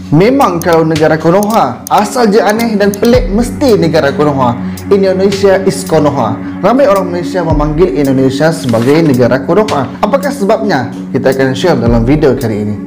Memang kalau negara Konoha, asal je aneh dan pelik mesti negara Konoha. Indonesia is Konoha. Ramai orang Malaysia memanggil Indonesia sebagai negara Konoha. Apakah sebabnya? Kita akan share dalam video kali ini.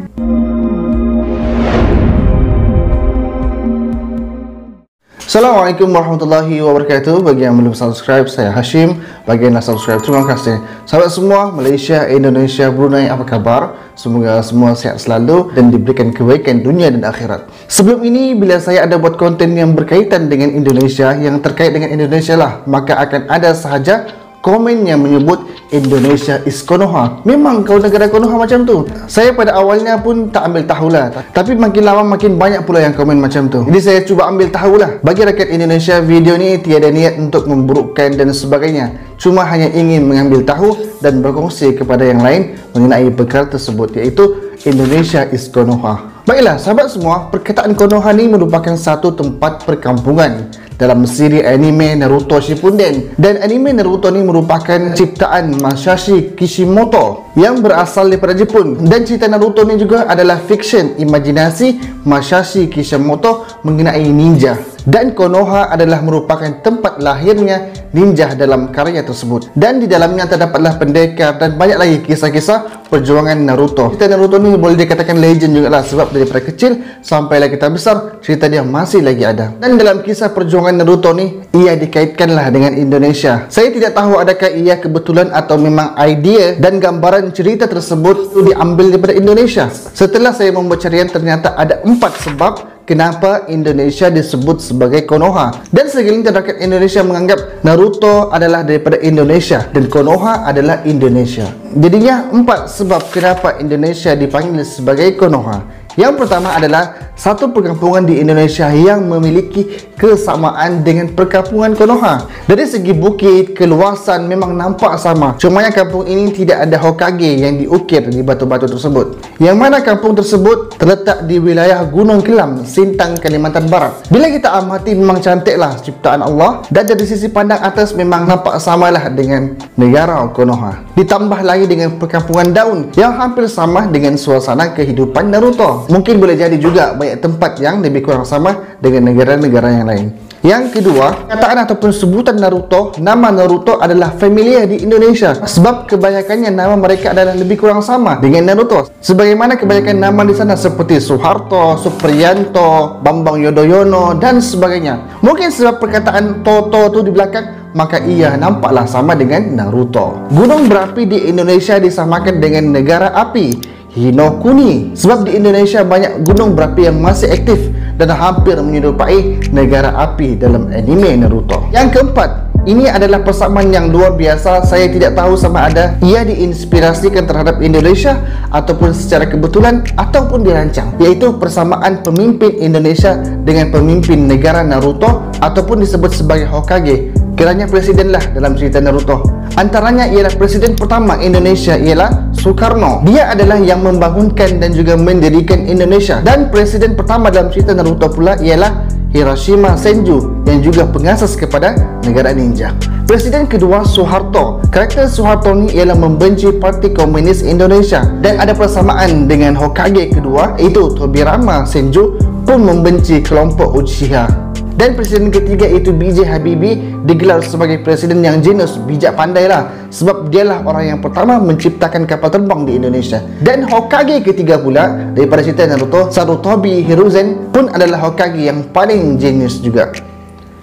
Assalamualaikum warahmatullahi wabarakatuh. Bagi yang belum subscribe, saya Hashim. Bagi yang dah subscribe, terima kasih. Sahabat semua, Malaysia, Indonesia, Brunei, apa kabar? Semoga semua sihat selalu dan diberikan kebaikan dunia dan akhirat. Sebelum ini, bila saya ada buat konten yang berkaitan dengan Indonesia, yang terkait dengan Indonesia lah, maka akan ada sahaja komen yang menyebut Indonesia is Konoha. Memang kau negara Konoha macam tu? Saya pada awalnya pun tak ambil tahulah, tapi makin lama makin banyak pula yang komen macam tu. Jadi saya cuba ambil tahulah. Bagi rakyat Indonesia, video ni tiada niat untuk memburukkan dan sebagainya. Cuma hanya ingin mengambil tahu dan berkongsi kepada yang lain mengenai perkara tersebut, iaitu Indonesia is Konoha. Baiklah sahabat semua, perkataan Konoha ni merupakan satu tempat perkampungan dalam siri anime Naruto Shippuden. Dan anime Naruto ni merupakan ciptaan Masashi Kishimoto yang berasal daripada Jepun. Dan cerita Naruto ni juga adalah fiksyen imajinasi Masashi Kishimoto mengenai ninja. Dan Konoha adalah merupakan tempat lahirnya ninja dalam karya tersebut. Dan di dalamnya terdapatlah pendekar dan banyak lagi kisah-kisah perjuangan Naruto. Cerita Naruto ni boleh dikatakan legend juga lah, sebab daripada kecil sampailah kita besar, cerita dia masih lagi ada. Dan dalam kisah perjuangan Naruto ni, ia dikaitkanlah dengan Indonesia. Saya tidak tahu adakah ia kebetulan atau memang idea dan gambaran cerita tersebut itu diambil daripada Indonesia. Setelah saya membuat carian, ternyata ada 4 sebab kenapa Indonesia disebut sebagai Konoha. Dan segelintir rakyat Indonesia menganggap Naruto adalah daripada Indonesia dan Konoha adalah Indonesia. Jadinya 4 sebab kenapa Indonesia dipanggil sebagai Konoha. Yang pertama adalah satu perkampungan di Indonesia yang memiliki kesamaan dengan perkampungan Konoha. Dari segi bukit, keluasan memang nampak sama. Cumanya kampung ini tidak ada Hokage yang diukir di batu-batu tersebut. Yang mana kampung tersebut terletak di wilayah Gunung Kelam, Sintang, Kalimantan Barat. Bila kita amati memang cantiklah ciptaan Allah, dan dari sisi pandang atas memang nampak samalah dengan negara Konoha. Ditambah lagi dengan perkampungan daun yang hampir sama dengan suasana kehidupan Naruto. Mungkin boleh jadi juga banyak tempat yang lebih kurang sama dengan negara-negara yang lain. Yang kedua, kataan ataupun sebutan Naruto, nama Naruto adalah familiar di Indonesia sebab kebanyakannya nama mereka adalah lebih kurang sama dengan Naruto. Sebagaimana kebanyakan nama di sana seperti Soeharto, Supriyanto, Bambang Yudhoyono dan sebagainya. Mungkin sebab perkataan Toto tu di belakang, maka ia nampaklah sama dengan Naruto. Gunung berapi di Indonesia disamakan dengan negara api, Hinokuni, sebab di Indonesia banyak gunung berapi yang masih aktif dan hampir menyerupai negara api dalam anime Naruto. Yang keempat, ini adalah persamaan yang luar biasa. Saya tidak tahu sama ada ia diinspirasikan terhadap Indonesia ataupun secara kebetulan ataupun dirancang, yaitu persamaan pemimpin Indonesia dengan pemimpin negara Naruto ataupun disebut sebagai Hokage. Kiranya presiden lah dalam cerita Naruto. Antaranya ialah presiden pertama Indonesia ialah Soekarno. Dia adalah yang membangunkan dan juga mendirikan Indonesia. Dan presiden pertama dalam cerita Naruto pula ialah Hiroshima Senju yang juga pengasas kepada negara ninja. Presiden kedua Soeharto. Karakter Soeharto ni ialah membenci Parti Komunis Indonesia. Dan ada persamaan dengan Hokage kedua, iaitu Tobirama Senju pun membenci kelompok Uchiha. Dan presiden ketiga iaitu B.J. Habibie digelar sebagai presiden yang jenius, bijak pandai lah, sebab dialah orang yang pertama menciptakan kapal terbang di Indonesia. Dan Hokage ketiga pula daripada cerita Naruto, Sarutobi Hiruzen pun adalah Hokage yang paling jenius juga.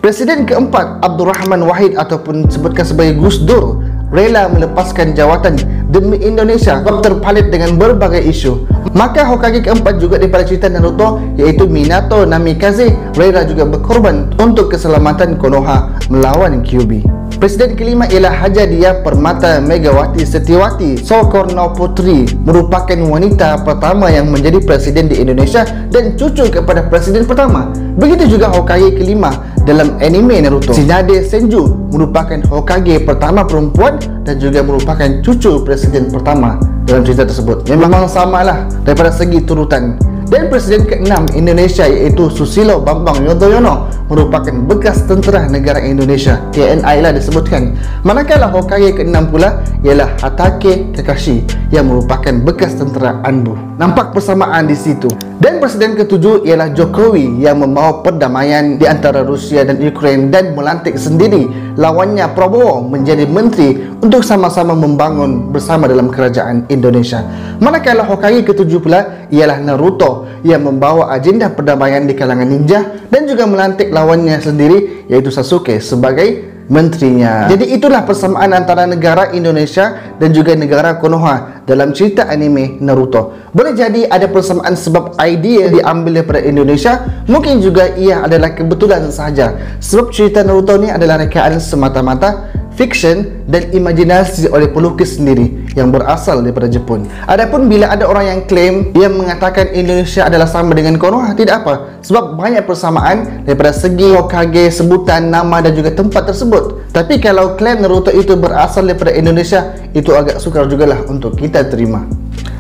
Presiden keempat Abdurrahman Wahid ataupun sebutkan sebagai Gus Dur rela melepaskan jawatan demi Indonesia sebab terpalit dengan berbagai isu. Maka Hokage keempat juga daripada cerita Naruto iaitu Minato Namikaze rela juga berkorban untuk keselamatan Konoha melawan Kyuubi. Presiden kelima ialah Hajadiah Permata Megawati Setiawati Soekarno Putri, merupakan wanita pertama yang menjadi presiden di Indonesia dan cucu kepada presiden pertama. Begitu juga Hokage kelima dalam anime Naruto, Tsunade Senju, merupakan Hokage pertama perempuan dan juga merupakan cucu presiden pertama dalam cerita tersebut. Memang samalah daripada segi turutan. Dan Presiden ke-6 Indonesia iaitu Susilo Bambang Yudhoyono merupakan bekas tentera negara Indonesia, TNI lah disebutkan. Manakala Hokage ke-6 pula ialah Hatake Kakashi yang merupakan bekas tentera ANBU. Nampak persamaan di situ. Dan Presiden ke-7 ialah Jokowi yang membawa perdamaian di antara Rusia dan Ukraine dan melantik sendiri lawannya Prabowo menjadi menteri untuk sama-sama membangun bersama dalam kerajaan Indonesia. Manakala Hokage ke-7 pula ialah Naruto yang membawa agenda perdamaian di kalangan ninja dan juga melantik lawannya sendiri iaitu Sasuke sebagai menterinya. Jadi itulah persamaan antara negara Indonesia dan juga negara Konoha dalam cerita anime Naruto. Boleh jadi ada persamaan sebab idea diambil daripada Indonesia, mungkin juga ia adalah kebetulan sahaja. Sebab cerita Naruto ni adalah rekaan semata-mata fiction dan imajinasi oleh pelukis sendiri yang berasal daripada Jepun. Adapun bila ada orang yang klaim yang mengatakan Indonesia adalah sama dengan Konoha, tidak apa, sebab banyak persamaan daripada segi Hokage, sebutan, nama dan juga tempat tersebut. Tapi kalau klaim Naruto itu berasal daripada Indonesia, itu agak sukar jugalah untuk kita terima.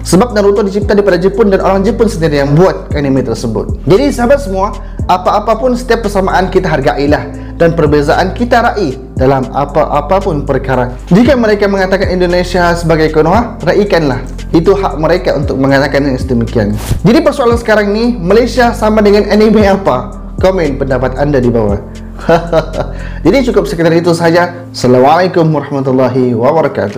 Sebab Naruto dicipta daripada Jepun dan orang Jepun sendiri yang buat anime tersebut. Jadi sahabat semua, apa-apa pun setiap persamaan kita hargailah dan perbezaan kita raih dalam apa-apa pun perkara. Jika mereka mengatakan Indonesia sebagai Konoha, raikanlah. Itu hak mereka untuk mengatakan yang sedemikian. Jadi persoalan sekarang ni, Malaysia sama dengan anime apa? Komen pendapat anda di bawah. Jadi cukup sekedar itu saja. Assalamualaikum warahmatullahi wabarakatuh.